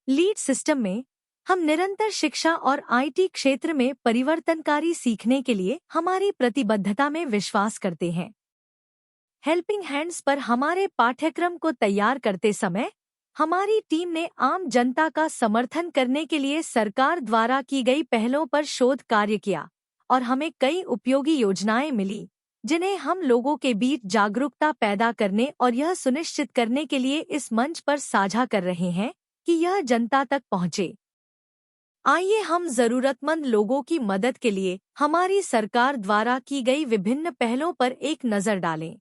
Lead system में हम निरंतर शिक्षा और आईटी क्षेत्र में परिवर्तनकारी सीखने के लिए हमारी प्रतिबद्धता में विश्वास करते हैं। हेल्पिंग हैंड्स पर हमारे पाठ्यक्रम को तैयार करते समय हमारी टीम ने आम जनता का समर्थन करने के लिए सरकार द्वारा की गई पहलों पर शोध कार्य किया और हमें कई उपयोगी योजनाएं मिली, जिन्हें हम लोगों के बीच जागरूकता पैदा करने और यह सुनिश्चित करने के लिए इस मंच पर साझा कर रहे हैं कि यह जनता तक पहुंचे। आइए हम जरूरतमंद लोगों की मदद के लिए हमारी सरकार द्वारा की गई विभिन्न पहलों पर एक नजर डालें।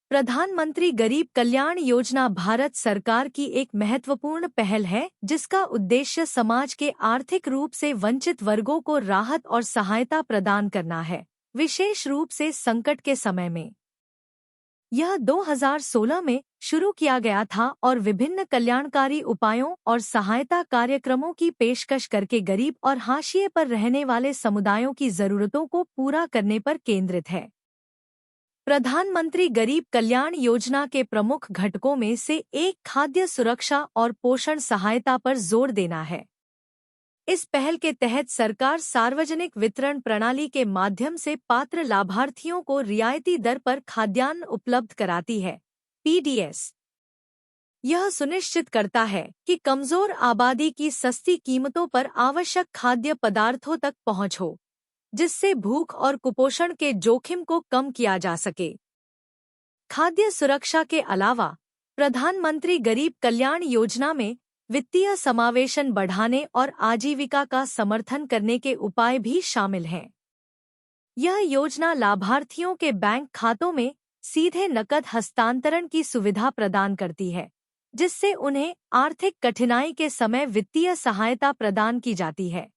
प्रधानमंत्री गरीब कल्याण योजना भारत सरकार की एक महत्वपूर्ण पहल है, जिसका उद्देश्य समाज के आर्थिक रूप से वंचित वर्गों को राहत और सहायता प्रदान करना है, विशेष रूप से संकट के समय में। यह 2016 में शुरू किया गया था और विभिन्न कल्याणकारी उपायों और सहायता कार्यक्रमों की पेशकश करके गरीब और हाशिए पर रहने वाले समुदायों की जरूरतों को पूरा करने पर केंद्रित है। प्रधानमंत्री गरीब कल्याण योजना के प्रमुख घटकों में से एक खाद्य सुरक्षा और पोषण सहायता पर जोर देना है। इस पहल के तहत सरकार सार्वजनिक वितरण प्रणाली के माध्यम से पात्र लाभार्थियों को रियायती दर पर खाद्यान्न उपलब्ध कराती है, पीडीएस। यह सुनिश्चित करता है कि कमजोर आबादी की सस्ती कीमतों पर आवश्यक खाद्य पदार्थों तक पहुंच हो, जिससे भूख और कुपोषण के जोखिम को कम किया जा सके। खाद्य सुरक्षा के अलावा प्रधानमंत्री गरीब कल्याण योजना में वित्तीय समावेशन बढ़ाने और आजीविका का समर्थन करने के उपाय भी शामिल हैं। यह योजना लाभार्थियों के बैंक खातों में सीधे नकद हस्तांतरण की सुविधा प्रदान करती है, जिससे उन्हें आर्थिक कठिनाई के समय वित्तीय सहायता प्रदान की जाती है।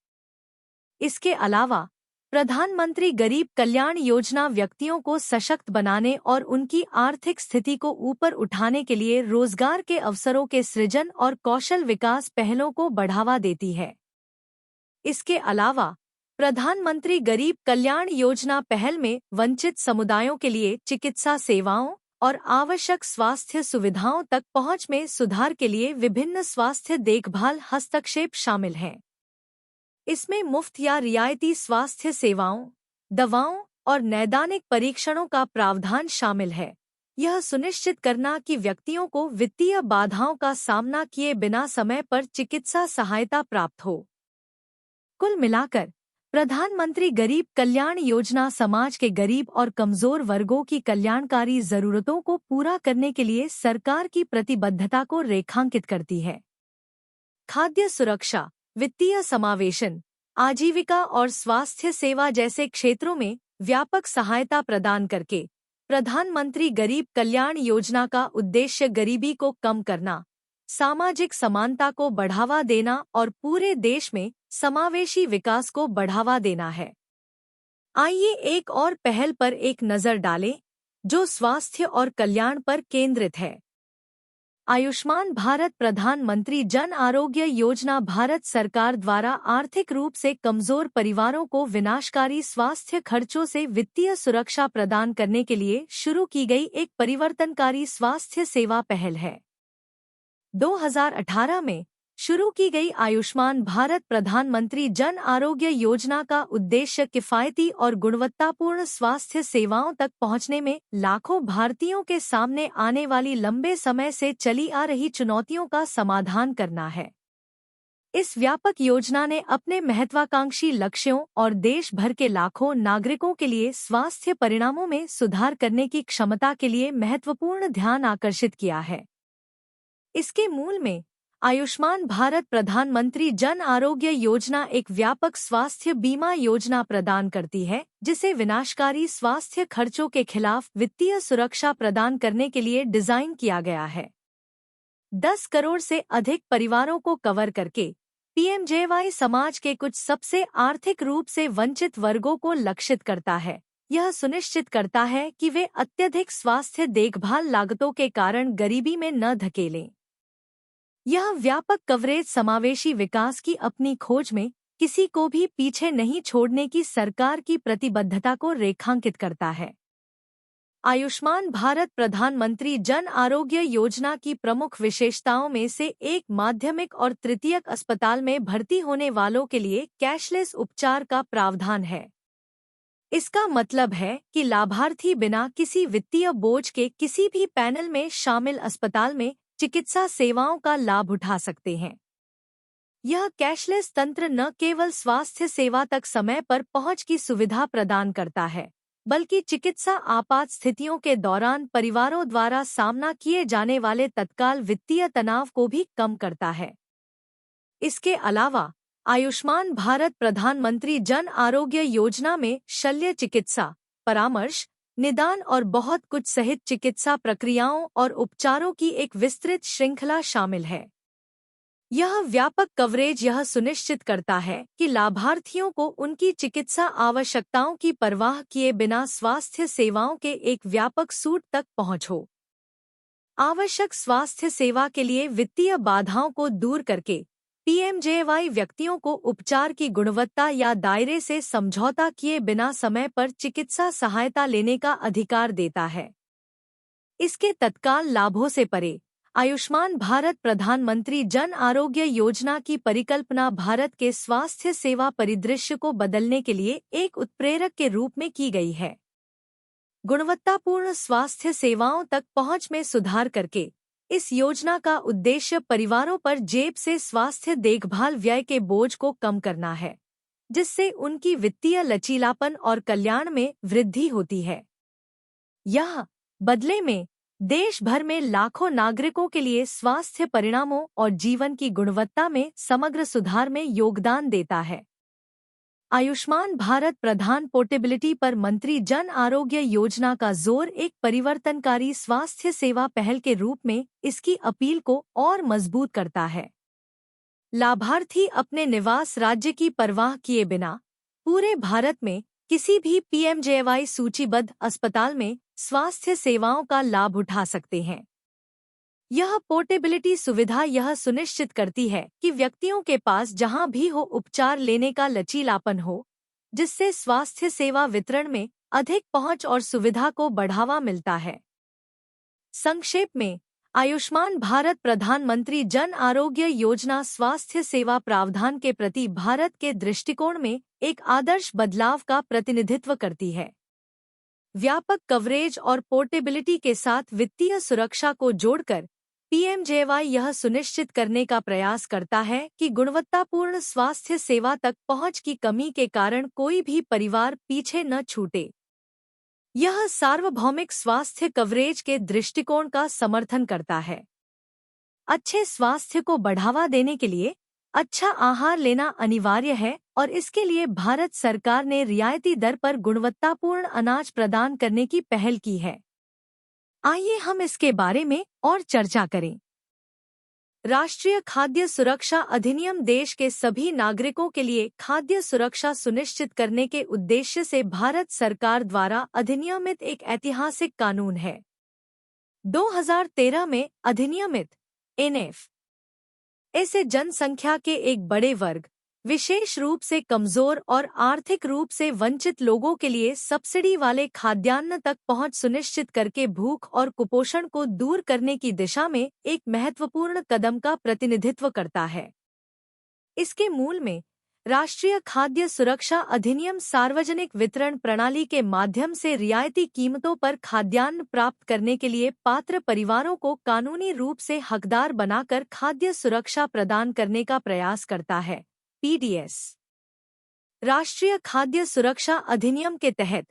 इसके अलावा प्रधानमंत्री गरीब कल्याण योजना व्यक्तियों को सशक्त बनाने और उनकी आर्थिक स्थिति को ऊपर उठाने के लिए रोजगार के अवसरों के सृजन और कौशल विकास पहलों को बढ़ावा देती है। इसके अलावा प्रधानमंत्री गरीब कल्याण योजना पहल में वंचित समुदायों के लिए चिकित्सा सेवाओं और आवश्यक स्वास्थ्य सुविधाओं तक पहुंच में सुधार के लिए विभिन्न स्वास्थ्य देखभाल हस्तक्षेप शामिल हैं। इसमें मुफ्त या रियायती स्वास्थ्य सेवाओं, दवाओं और नैदानिक परीक्षणों का प्रावधान शामिल है। यह सुनिश्चित करना कि व्यक्तियों को वित्तीय बाधाओं का सामना किए बिना समय पर चिकित्सा सहायता प्राप्त हो। कुल मिलाकर प्रधानमंत्री गरीब कल्याण योजना समाज के गरीब और कमजोर वर्गों की कल्याणकारी जरूरतों को पूरा करने के लिए सरकार की प्रतिबद्धता को रेखांकित करती है। खाद्य सुरक्षा, वित्तीय समावेशन, आजीविका और स्वास्थ्य सेवा जैसे क्षेत्रों में व्यापक सहायता प्रदान करके प्रधानमंत्री गरीब कल्याण योजना का उद्देश्य गरीबी को कम करना, सामाजिक समानता को बढ़ावा देना और पूरे देश में समावेशी विकास को बढ़ावा देना है। आइए एक और पहल पर एक नजर डालें, जो स्वास्थ्य और कल्याण पर केंद्रित है। आयुष्मान भारत प्रधानमंत्री जन आरोग्य योजना भारत सरकार द्वारा आर्थिक रूप से कमजोर परिवारों को विनाशकारी स्वास्थ्य खर्चों से वित्तीय सुरक्षा प्रदान करने के लिए शुरू की गई एक परिवर्तनकारी स्वास्थ्य सेवा पहल है। 2018 में शुरू की गई आयुष्मान भारत प्रधानमंत्री जन आरोग्य योजना का उद्देश्य किफायती और गुणवत्तापूर्ण स्वास्थ्य सेवाओं तक पहुंचने में लाखों भारतीयों के सामने आने वाली लंबे समय से चली आ रही चुनौतियों का समाधान करना है। इस व्यापक योजना ने अपने महत्वाकांक्षी लक्ष्यों और देश भर के लाखों नागरिकों के लिए स्वास्थ्य परिणामों में सुधार करने की क्षमता के लिए महत्वपूर्ण ध्यान आकर्षित किया है। इसके मूल में आयुष्मान भारत प्रधानमंत्री जन आरोग्य योजना एक व्यापक स्वास्थ्य बीमा योजना प्रदान करती है, जिसे विनाशकारी स्वास्थ्य खर्चों के खिलाफ वित्तीय सुरक्षा प्रदान करने के लिए डिजाइन किया गया है। 10 करोड़ से अधिक परिवारों को कवर करके पीएमजेवाई समाज के कुछ सबसे आर्थिक रूप से वंचित वर्गों को लक्षित करता है। यह सुनिश्चित करता है कि वे अत्यधिक स्वास्थ्य देखभाल लागतों के कारण गरीबी में न धकेलें। यह व्यापक कवरेज समावेशी विकास की अपनी खोज में किसी को भी पीछे नहीं छोड़ने की सरकार की प्रतिबद्धता को रेखांकित करता है। आयुष्मान भारत प्रधानमंत्री जन आरोग्य योजना की प्रमुख विशेषताओं में से एक माध्यमिक और तृतीयक अस्पताल में भर्ती होने वालों के लिए कैशलेस उपचार का प्रावधान है। इसका मतलब है कि लाभार्थी बिना किसी वित्तीय बोझ के किसी भी पैनल में शामिल अस्पताल में चिकित्सा सेवाओं का लाभ उठा सकते हैं। यह कैशलेस तंत्र न केवल स्वास्थ्य सेवा तक समय पर पहुंच की सुविधा प्रदान करता है, बल्कि चिकित्सा आपात स्थितियों के दौरान परिवारों द्वारा सामना किए जाने वाले तत्काल वित्तीय तनाव को भी कम करता है। इसके अलावा आयुष्मान भारत प्रधानमंत्री जन आरोग्य योजना में शल्य चिकित्सा, परामर्श, निदान और बहुत कुछ सहित चिकित्सा प्रक्रियाओं और उपचारों की एक विस्तृत श्रृंखला शामिल है। यह व्यापक कवरेज यह सुनिश्चित करता है कि लाभार्थियों को उनकी चिकित्सा आवश्यकताओं की परवाह किए बिना स्वास्थ्य सेवाओं के एक व्यापक सूट तक पहुंच हो। आवश्यक स्वास्थ्य सेवा के लिए वित्तीय बाधाओं को दूर करके पीएमजेएवाई व्यक्तियों को उपचार की गुणवत्ता या दायरे से समझौता किए बिना समय पर चिकित्सा सहायता लेने का अधिकार देता है। इसके तत्काल लाभों से परे आयुष्मान भारत प्रधानमंत्री जन आरोग्य योजना की परिकल्पना भारत के स्वास्थ्य सेवा परिदृश्य को बदलने के लिए एक उत्प्रेरक के रूप में की गई है। गुणवत्तापूर्ण स्वास्थ्य सेवाओं तक पहुंच में सुधार करके इस योजना का उद्देश्य परिवारों पर जेब से स्वास्थ्य देखभाल व्यय के बोझ को कम करना है, जिससे उनकी वित्तीय लचीलापन और कल्याण में वृद्धि होती है। यह बदले में देश भर में लाखों नागरिकों के लिए स्वास्थ्य परिणामों और जीवन की गुणवत्ता में समग्र सुधार में योगदान देता है। आयुष्मान भारत प्रधान पोर्टेबिलिटी पर मंत्री जन आरोग्य योजना का जोर एक परिवर्तनकारी स्वास्थ्य सेवा पहल के रूप में इसकी अपील को और मजबूत करता है। लाभार्थी अपने निवास राज्य की परवाह किए बिना पूरे भारत में किसी भी पीएमजेएवाई सूचीबद्ध अस्पताल में स्वास्थ्य सेवाओं का लाभ उठा सकते हैं। यह पोर्टेबिलिटी सुविधा यह सुनिश्चित करती है कि व्यक्तियों के पास जहां भी हो उपचार लेने का लचीलापन हो, जिससे स्वास्थ्य सेवा वितरण में अधिक पहुंच और सुविधा को बढ़ावा मिलता है। संक्षेप में, आयुष्मान भारत प्रधानमंत्री जन आरोग्य योजना स्वास्थ्य सेवा प्रावधान के प्रति भारत के दृष्टिकोण में एक आदर्श बदलाव का प्रतिनिधित्व करती है। व्यापक कवरेज और पोर्टेबिलिटी के साथ वित्तीय सुरक्षा को जोड़कर पीएमजेएवाई यह सुनिश्चित करने का प्रयास करता है कि गुणवत्तापूर्ण स्वास्थ्य सेवा तक पहुंच की कमी के कारण कोई भी परिवार पीछे न छूटे। यह सार्वभौमिक स्वास्थ्य कवरेज के दृष्टिकोण का समर्थन करता है। अच्छे स्वास्थ्य को बढ़ावा देने के लिए अच्छा आहार लेना अनिवार्य है और इसके लिए भारत सरकार ने रियायती दर पर गुणवत्तापूर्ण अनाज प्रदान करने की पहल की है। आइए हम इसके बारे में और चर्चा करें। राष्ट्रीय खाद्य सुरक्षा अधिनियम देश के सभी नागरिकों के लिए खाद्य सुरक्षा सुनिश्चित करने के उद्देश्य से भारत सरकार द्वारा अधिनियमित एक ऐतिहासिक कानून है। 2013 में अधिनियमित एनएफ ऐसे जनसंख्या के एक बड़े वर्ग, विशेष रूप से कमजोर और आर्थिक रूप से वंचित लोगों के लिए सब्सिडी वाले खाद्यान्न तक पहुंच सुनिश्चित करके भूख और कुपोषण को दूर करने की दिशा में एक महत्वपूर्ण कदम का प्रतिनिधित्व करता है। इसके मूल में राष्ट्रीय खाद्य सुरक्षा अधिनियम सार्वजनिक वितरण प्रणाली के माध्यम से रियायती कीमतों पर खाद्यान्न प्राप्त करने के लिए पात्र परिवारों को कानूनी रूप से हकदार बनाकर खाद्य सुरक्षा प्रदान करने का प्रयास करता है। पीडीएस राष्ट्रीय खाद्य सुरक्षा अधिनियम के तहत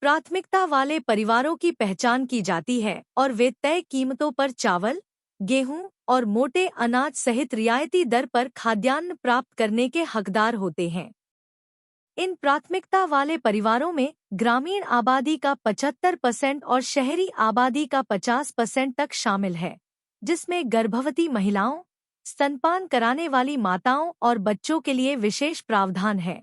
प्राथमिकता वाले परिवारों की पहचान की जाती है और वे तय कीमतों पर चावल, गेहूं और मोटे अनाज सहित रियायती दर पर खाद्यान्न प्राप्त करने के हकदार होते हैं। इन प्राथमिकता वाले परिवारों में ग्रामीण आबादी का 75% और शहरी आबादी का 50% तक शामिल है, जिसमें गर्भवती महिलाओं, स्तनपान कराने वाली माताओं और बच्चों के लिए विशेष प्रावधान है।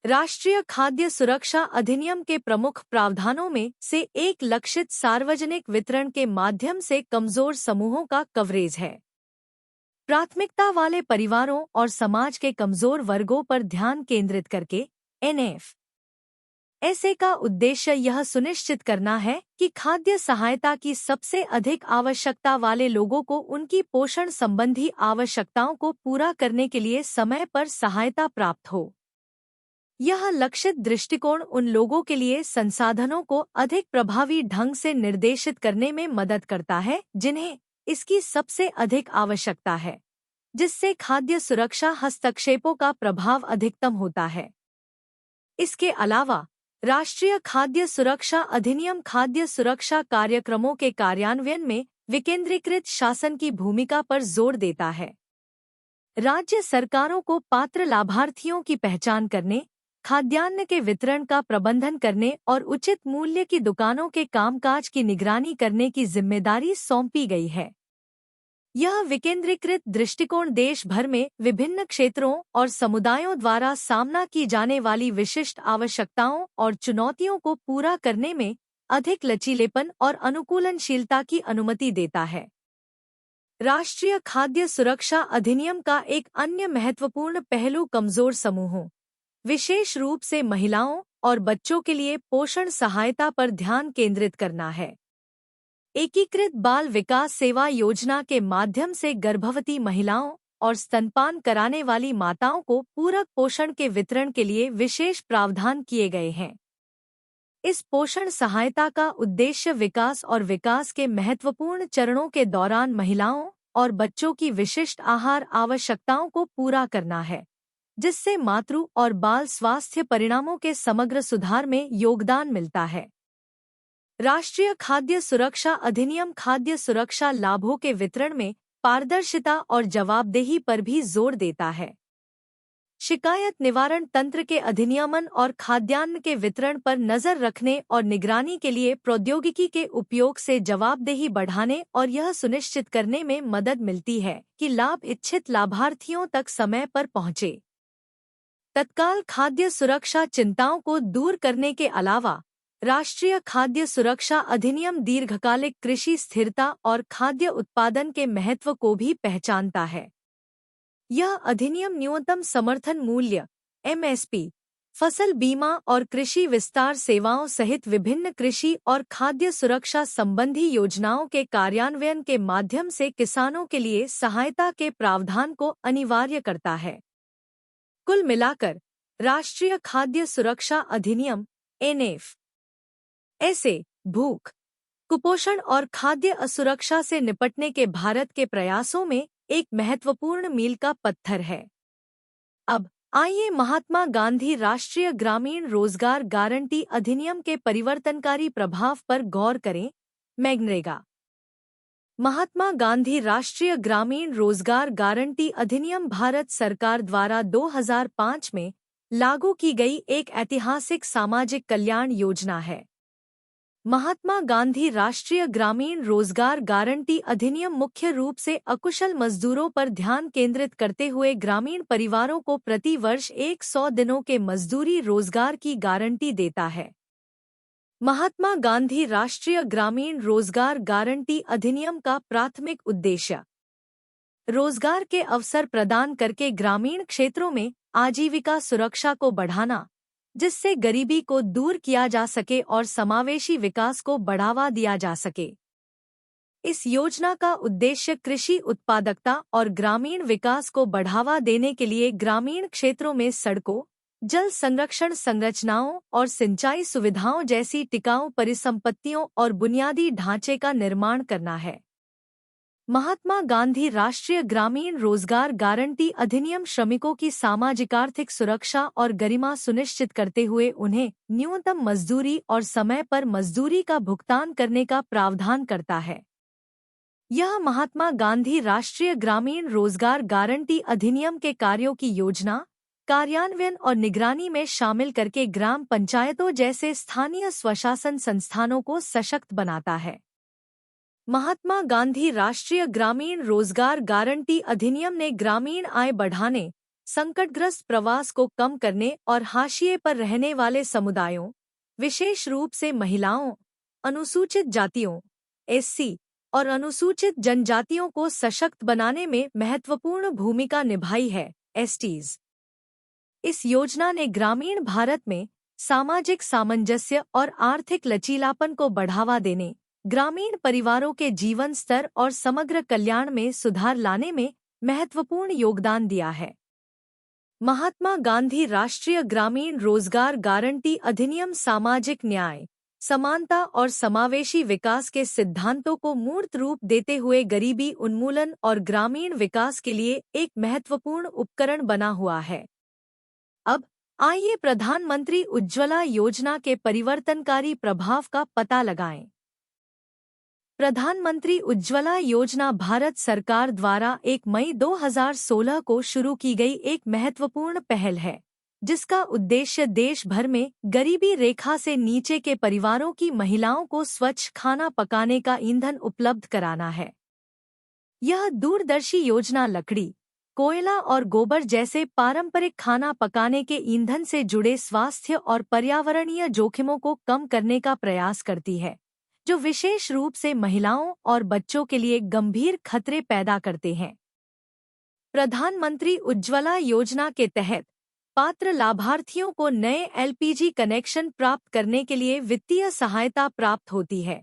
राष्ट्रीय खाद्य सुरक्षा अधिनियम के प्रमुख प्रावधानों में से एक लक्षित सार्वजनिक वितरण के माध्यम से कमजोर समूहों का कवरेज है। प्राथमिकता वाले परिवारों और समाज के कमजोर वर्गों पर ध्यान केंद्रित करके एनएफ ऐसे का उद्देश्य यह सुनिश्चित करना है कि खाद्य सहायता की सबसे अधिक आवश्यकता वाले लोगों को उनकी पोषण संबंधी आवश्यकताओं को पूरा करने के लिए समय पर सहायता प्राप्त हो। यह लक्षित दृष्टिकोण उन लोगों के लिए संसाधनों को अधिक प्रभावी ढंग से निर्देशित करने में मदद करता है जिन्हें इसकी सबसे अधिक आवश्यकता है, जिससे खाद्य सुरक्षा हस्तक्षेपों का प्रभाव अधिकतम होता है। इसके अलावा राष्ट्रीय खाद्य सुरक्षा अधिनियम खाद्य सुरक्षा कार्यक्रमों के कार्यान्वयन में विकेंद्रीकृत शासन की भूमिका पर जोर देता है। राज्य सरकारों को पात्र लाभार्थियों की पहचान करने, खाद्यान्न के वितरण का प्रबंधन करने और उचित मूल्य की दुकानों के कामकाज की निगरानी करने की जिम्मेदारी सौंपी गई है। यह विकेंद्रीकृत दृष्टिकोण देश भर में विभिन्न क्षेत्रों और समुदायों द्वारा सामना की जाने वाली विशिष्ट आवश्यकताओं और चुनौतियों को पूरा करने में अधिक लचीलेपन और अनुकूलनशीलता की अनुमति देता है। राष्ट्रीय खाद्य सुरक्षा अधिनियम का एक अन्य महत्वपूर्ण पहलू कमजोर समूहों, विशेष रूप से महिलाओं और बच्चों के लिए पोषण सहायता पर ध्यान केंद्रित करना है। एकीकृत बाल विकास सेवा योजना के माध्यम से गर्भवती महिलाओं और स्तनपान कराने वाली माताओं को पूरक पोषण के वितरण के लिए विशेष प्रावधान किए गए हैं। इस पोषण सहायता का उद्देश्य विकास और विकास के महत्वपूर्ण चरणों के दौरान महिलाओं और बच्चों की विशिष्ट आहार आवश्यकताओं को पूरा करना है, जिससे मातृ और बाल स्वास्थ्य परिणामों के समग्र सुधार में योगदान मिलता है। राष्ट्रीय खाद्य सुरक्षा अधिनियम खाद्य सुरक्षा लाभों के वितरण में पारदर्शिता और जवाबदेही पर भी जोर देता है। शिकायत निवारण तंत्र के अधिनियमन और खाद्यान्न के वितरण पर नजर रखने और निगरानी के लिए प्रौद्योगिकी के उपयोग से जवाबदेही बढ़ाने और यह सुनिश्चित करने में मदद मिलती है कि लाभ इच्छित लाभार्थियों तक समय पर पहुंचे। तत्काल खाद्य सुरक्षा चिंताओं को दूर करने के अलावा राष्ट्रीय खाद्य सुरक्षा अधिनियम दीर्घकालिक कृषि स्थिरता और खाद्य उत्पादन के महत्व को भी पहचानता है। यह अधिनियम न्यूनतम समर्थन मूल्य (MSP), फसल बीमा और कृषि विस्तार सेवाओं सहित विभिन्न कृषि और खाद्य सुरक्षा संबंधी योजनाओं के कार्यान्वयन के माध्यम से किसानों के लिए सहायता के प्रावधान को अनिवार्य करता है। कुल मिलाकर राष्ट्रीय खाद्य सुरक्षा अधिनियम (NF) ऐसे भूख, कुपोषण और खाद्य असुरक्षा से निपटने के भारत के प्रयासों में एक महत्वपूर्ण मील का पत्थर है। अब आइए महात्मा गांधी राष्ट्रीय ग्रामीण रोजगार गारंटी अधिनियम के परिवर्तनकारी प्रभाव पर गौर करें। मनरेगा। महात्मा गांधी राष्ट्रीय ग्रामीण रोजगार गारंटी अधिनियम भारत सरकार द्वारा 2005 में लागू की गई एक ऐतिहासिक सामाजिक कल्याण योजना है। महात्मा गांधी राष्ट्रीय ग्रामीण रोजगार गारंटी अधिनियम मुख्य रूप से अकुशल मजदूरों पर ध्यान केंद्रित करते हुए ग्रामीण परिवारों को प्रति वर्ष 100 दिनों के मजदूरी रोजगार की गारंटी देता है। महात्मा गांधी राष्ट्रीय ग्रामीण रोजगार गारंटी अधिनियम का प्राथमिक उद्देश्य रोजगार के अवसर प्रदान करके ग्रामीण क्षेत्रों में आजीविका सुरक्षा को बढ़ाना, जिससे गरीबी को दूर किया जा सके और समावेशी विकास को बढ़ावा दिया जा सके। इस योजना का उद्देश्य कृषि उत्पादकता और ग्रामीण विकास को बढ़ावा देने के लिए ग्रामीण क्षेत्रों में सड़कों, जल संरक्षण संरचनाओं और सिंचाई सुविधाओं जैसी टिकाऊ परिसंपत्तियों और बुनियादी ढांचे का निर्माण करना है। महात्मा गांधी राष्ट्रीय ग्रामीण रोजगार गारंटी अधिनियम श्रमिकों की सामाजिक आर्थिक सुरक्षा और गरिमा सुनिश्चित करते हुए उन्हें न्यूनतम मजदूरी और समय पर मजदूरी का भुगतान करने का प्रावधान करता है। यह महात्मा गांधी राष्ट्रीय ग्रामीण रोजगार गारंटी अधिनियम के कार्यों की योजना, कार्यान्वयन और निगरानी में शामिल करके ग्राम पंचायतों जैसे स्थानीय स्वशासन संस्थानों को सशक्त बनाता है। महात्मा गांधी राष्ट्रीय ग्रामीण रोजगार गारंटी अधिनियम ने ग्रामीण आय बढ़ाने, संकटग्रस्त प्रवास को कम करने और हाशिए पर रहने वाले समुदायों, विशेष रूप से महिलाओं, अनुसूचित जातियों (SC) और अनुसूचित जनजातियों को सशक्त बनाने में महत्वपूर्ण भूमिका निभाई है (STs). इस योजना ने ग्रामीण भारत में सामाजिक सामंजस्य और आर्थिक लचीलापन को बढ़ावा देने, ग्रामीण परिवारों के जीवन स्तर और समग्र कल्याण में सुधार लाने में महत्वपूर्ण योगदान दिया है। महात्मा गांधी राष्ट्रीय ग्रामीण रोजगार गारंटी अधिनियम सामाजिक न्याय, समानता और समावेशी विकास के सिद्धांतों को मूर्त रूप देते हुए गरीबी उन्मूलन और ग्रामीण विकास के लिए एक महत्वपूर्ण उपकरण बना हुआ है। अब आइए प्रधानमंत्री उज्ज्वला योजना के परिवर्तनकारी प्रभाव का पता लगाएं। प्रधानमंत्री उज्ज्वला योजना भारत सरकार द्वारा 1 मई 2016 को शुरू की गई एक महत्वपूर्ण पहल है, जिसका उद्देश्य देश भर में गरीबी रेखा से नीचे के परिवारों की महिलाओं को स्वच्छ खाना पकाने का ईंधन उपलब्ध कराना है। यह दूरदर्शी योजना लकड़ी, कोयला और गोबर जैसे पारंपरिक खाना पकाने के ईंधन से जुड़े स्वास्थ्य और पर्यावरणीय जोखिमों को कम करने का प्रयास करती है, जो विशेष रूप से महिलाओं और बच्चों के लिए गंभीर खतरे पैदा करते हैं। प्रधानमंत्री उज्ज्वला योजना के तहत पात्र लाभार्थियों को नए एलपीजी कनेक्शन प्राप्त करने के लिए वित्तीय सहायता प्राप्त होती है,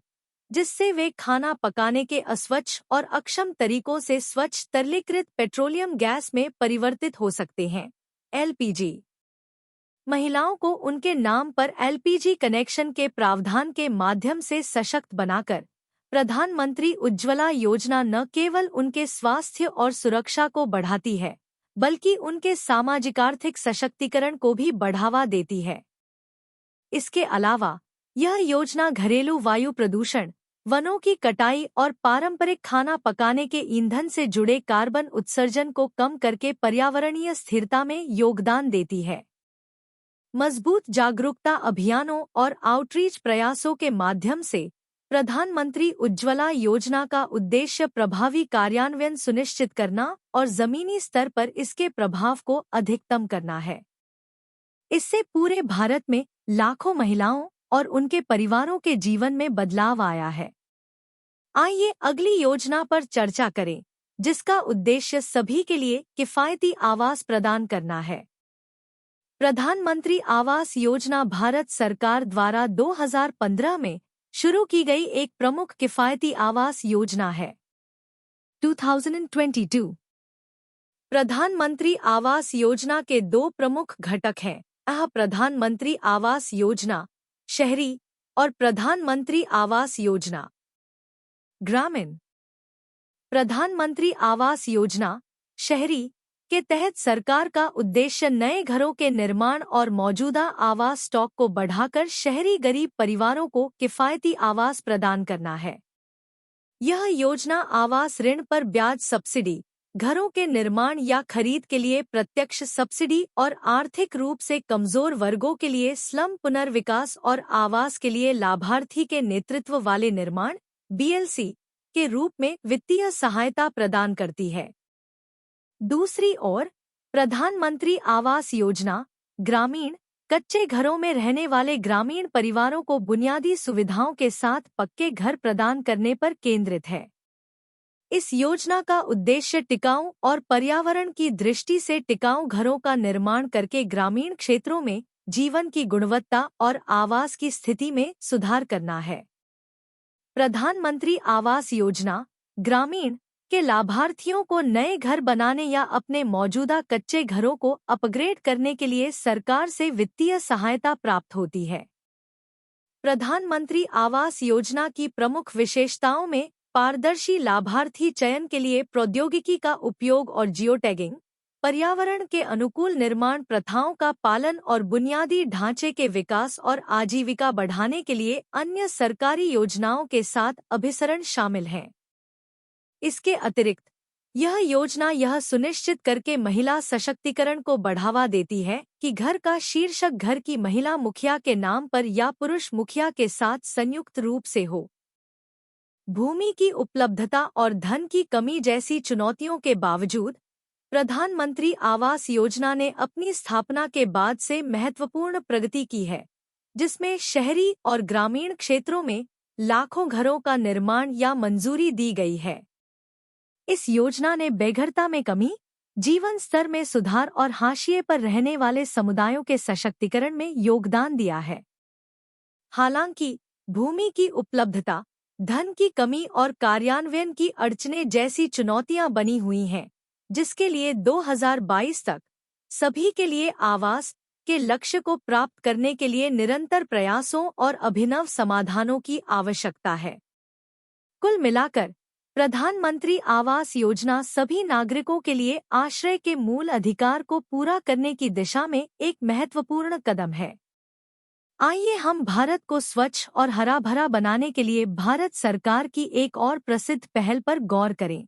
जिससे वे खाना पकाने के अस्वच्छ और अक्षम तरीकों से स्वच्छ तरलीकृत पेट्रोलियम गैस में परिवर्तित हो सकते हैं। एलपीजी महिलाओं को उनके नाम पर एलपीजी कनेक्शन के प्रावधान के माध्यम से सशक्त बनाकर प्रधानमंत्री उज्ज्वला योजना न केवल उनके स्वास्थ्य और सुरक्षा को बढ़ाती है, बल्कि उनके सामाजिक आर्थिक सशक्तिकरण को भी बढ़ावा देती है। इसके अलावा यह योजना घरेलू वायु प्रदूषण, वनों की कटाई और पारंपरिक खाना पकाने के ईंधन से जुड़े कार्बन उत्सर्जन को कम करके पर्यावरणीय स्थिरता में योगदान देती है। मजबूत जागरूकता अभियानों और आउटरीच प्रयासों के माध्यम से प्रधानमंत्री उज्ज्वला योजना का उद्देश्य प्रभावी कार्यान्वयन सुनिश्चित करना और जमीनी स्तर पर इसके प्रभाव को अधिकतम करना है। इससे पूरे भारत में लाखों महिलाओं और उनके परिवारों के जीवन में बदलाव आया है। आइए अगली योजना पर चर्चा करें, जिसका उद्देश्य सभी के लिए किफायती आवास प्रदान करना है। प्रधानमंत्री आवास योजना भारत सरकार द्वारा 2015 में शुरू की गई एक प्रमुख किफायती आवास योजना है। 2022 प्रधानमंत्री आवास योजना के 2 प्रमुख घटक हैं। यह प्रधानमंत्री आवास योजना शहरी और प्रधानमंत्री आवास योजना ग्रामीण। प्रधानमंत्री आवास योजना शहरी के तहत सरकार का उद्देश्य नए घरों के निर्माण और मौजूदा आवास स्टॉक को बढ़ाकर शहरी गरीब परिवारों को किफायती आवास प्रदान करना है। यह योजना आवास ऋण पर ब्याज सब्सिडी, घरों के निर्माण या खरीद के लिए प्रत्यक्ष सब्सिडी और आर्थिक रूप से कमजोर वर्गों के लिए स्लम पुनर्विकास और आवास के लिए लाभार्थी के नेतृत्व वाले निर्माण (BLC) के रूप में वित्तीय सहायता प्रदान करती है। दूसरी ओर प्रधानमंत्री आवास योजना ग्रामीण कच्चे घरों में रहने वाले ग्रामीण परिवारों को बुनियादी सुविधाओं के साथ पक्के घर प्रदान करने पर केंद्रित है। इस योजना का उद्देश्य टिकाऊ और पर्यावरण की दृष्टि से टिकाऊ घरों का निर्माण करके ग्रामीण क्षेत्रों में जीवन की गुणवत्ता और आवास की स्थिति में सुधार करना है। प्रधानमंत्री आवास योजना ग्रामीण के लाभार्थियों को नए घर बनाने या अपने मौजूदा कच्चे घरों को अपग्रेड करने के लिए सरकार से वित्तीय सहायता प्राप्त होती है। प्रधानमंत्री आवास योजना की प्रमुख विशेषताओं में पारदर्शी लाभार्थी चयन के लिए प्रौद्योगिकी का उपयोग और जियोटैगिंग, पर्यावरण के अनुकूल निर्माण प्रथाओं का पालन और बुनियादी ढांचे के विकास और आजीविका बढ़ाने के लिए अन्य सरकारी योजनाओं के साथ अभिसरण शामिल हैं। इसके अतिरिक्त यह योजना यह सुनिश्चित करके महिला सशक्तिकरण को बढ़ावा देती है कि घर का शीर्षक घर की महिला मुखिया के नाम पर या पुरुष मुखिया के साथ संयुक्त रूप से हो। भूमि की उपलब्धता और धन की कमी जैसी चुनौतियों के बावजूद प्रधानमंत्री आवास योजना ने अपनी स्थापना के बाद से महत्वपूर्ण प्रगति की है, जिसमें शहरी और ग्रामीण क्षेत्रों में लाखों घरों का निर्माण या मंजूरी दी गई है। इस योजना ने बेघरता में कमी, जीवन स्तर में सुधार और हाशिए पर रहने वाले समुदायों के सशक्तिकरण में योगदान दिया है। हालांकि भूमि की उपलब्धता, धन की कमी और कार्यान्वयन की अड़चनें जैसी चुनौतियां बनी हुई हैं, जिसके लिए 2022 तक सभी के लिए आवास के लक्ष्य को प्राप्त करने के लिए निरंतर प्रयासों और अभिनव समाधानों की आवश्यकता है। कुल मिलाकर प्रधानमंत्री आवास योजना सभी नागरिकों के लिए आश्रय के मूल अधिकार को पूरा करने की दिशा में एक महत्वपूर्ण कदम है। आइए हम भारत को स्वच्छ और हरा भरा बनाने के लिए भारत सरकार की एक और प्रसिद्ध पहल पर गौर करें।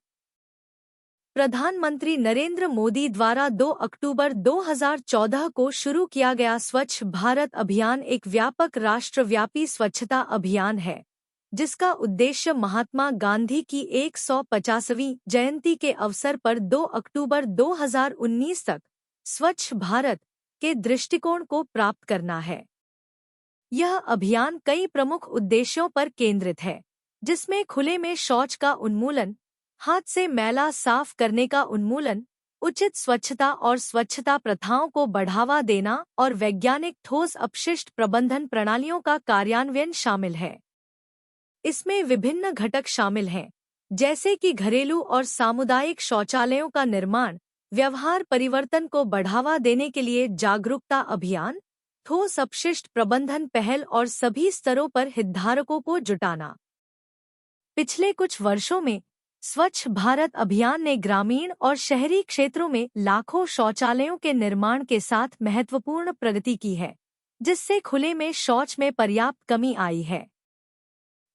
प्रधानमंत्री नरेंद्र मोदी द्वारा 2 अक्टूबर 2014 को शुरू किया गया स्वच्छ भारत अभियान एक व्यापक राष्ट्रव्यापी स्वच्छता अभियान है, जिसका उद्देश्य महात्मा गांधी की 150वीं जयंती के अवसर पर 2 अक्टूबर 2019 तक स्वच्छ भारत के दृष्टिकोण को प्राप्त करना है। यह अभियान कई प्रमुख उद्देश्यों पर केंद्रित है, जिसमें खुले में शौच का उन्मूलन, हाथ से मैला साफ करने का उन्मूलन, उचित स्वच्छता और स्वच्छता प्रथाओं को बढ़ावा देना और वैज्ञानिक ठोस अपशिष्ट प्रबंधन प्रणालियों का कार्यान्वयन शामिल है। इसमें विभिन्न घटक शामिल हैं, जैसे कि घरेलू और सामुदायिक शौचालयों का निर्माण, व्यवहार परिवर्तन को बढ़ावा देने के लिए जागरूकता अभियान, ठोस अपशिष्ट प्रबंधन पहल और सभी स्तरों पर हितधारकों को जुटाना। पिछले कुछ वर्षों में स्वच्छ भारत अभियान ने ग्रामीण और शहरी क्षेत्रों में लाखों शौचालयों के निर्माण के साथ महत्वपूर्ण प्रगति की है, जिससे खुले में शौच में पर्याप्त कमी आई है।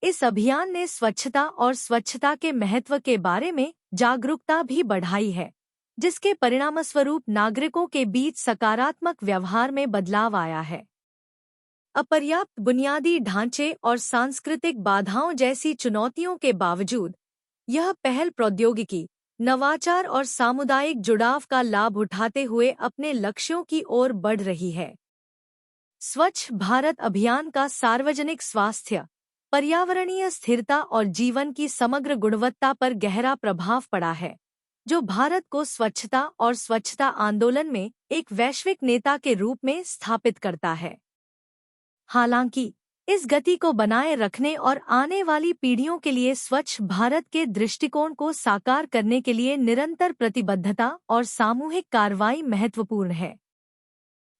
इस अभियान ने स्वच्छता और स्वच्छता के महत्व के बारे में जागरूकता भी बढ़ाई है, जिसके परिणामस्वरूप नागरिकों के बीच सकारात्मक व्यवहार में बदलाव आया है। अपर्याप्त बुनियादी ढांचे और सांस्कृतिक बाधाओं जैसी चुनौतियों के बावजूद यह पहल प्रौद्योगिकी, नवाचार और सामुदायिक जुड़ाव का लाभ उठाते हुए अपने लक्ष्यों की ओर बढ़ रही है। स्वच्छ भारत अभियान का सार्वजनिक स्वास्थ्य, पर्यावरणीय स्थिरता और जीवन की समग्र गुणवत्ता पर गहरा प्रभाव पड़ा है, जो भारत को स्वच्छता और स्वच्छता आंदोलन में एक वैश्विक नेता के रूप में स्थापित करता है। हालांकि इस गति को बनाए रखने और आने वाली पीढ़ियों के लिए स्वच्छ भारत के दृष्टिकोण को साकार करने के लिए निरंतर प्रतिबद्धता और सामूहिक कार्रवाई महत्वपूर्ण है।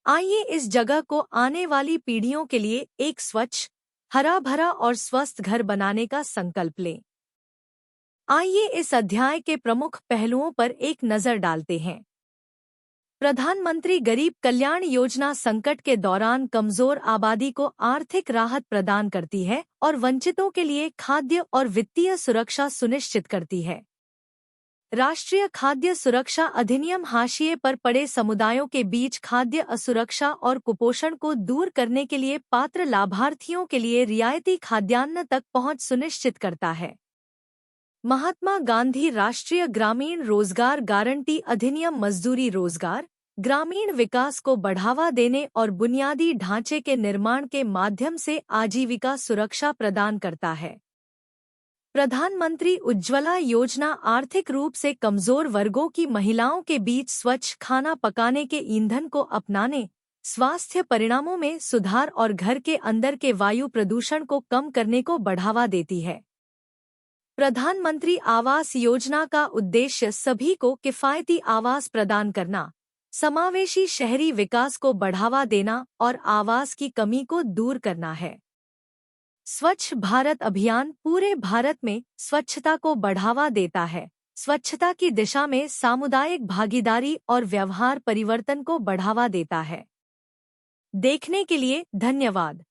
आइए इस जगह को आने वाली पीढ़ियों के लिए एक स्वच्छ, हरा भरा और स्वस्थ घर बनाने का संकल्प लें। आइए इस अध्याय के प्रमुख पहलुओं पर एक नज़र डालते हैं। प्रधानमंत्री गरीब कल्याण योजना संकट के दौरान कमजोर आबादी को आर्थिक राहत प्रदान करती है और वंचितों के लिए खाद्य और वित्तीय सुरक्षा सुनिश्चित करती है। राष्ट्रीय खाद्य सुरक्षा अधिनियम हाशिए पर पड़े समुदायों के बीच खाद्य असुरक्षा और कुपोषण को दूर करने के लिए पात्र लाभार्थियों के लिए रियायती खाद्यान्न तक पहुंच सुनिश्चित करता है। महात्मा गांधी राष्ट्रीय ग्रामीण रोजगार गारंटी अधिनियम मजदूरी रोजगार, ग्रामीण विकास को बढ़ावा देने और बुनियादी ढांचे के निर्माण के माध्यम से आजीविका सुरक्षा प्रदान करता है। प्रधानमंत्री उज्ज्वला योजना आर्थिक रूप से कमजोर वर्गों की महिलाओं के बीच स्वच्छ खाना पकाने के ईंधन को अपनाने, स्वास्थ्य परिणामों में सुधार और घर के अंदर के वायु प्रदूषण को कम करने को बढ़ावा देती है। प्रधानमंत्री आवास योजना का उद्देश्य सभी को किफायती आवास प्रदान करना, समावेशी शहरी विकास को बढ़ावा देना और आवास की कमी को दूर करना है। स्वच्छ भारत अभियान पूरे भारत में स्वच्छता को बढ़ावा देता है, स्वच्छता की दिशा में सामुदायिक भागीदारी और व्यवहार परिवर्तन को बढ़ावा देता है। देखने के लिए धन्यवाद।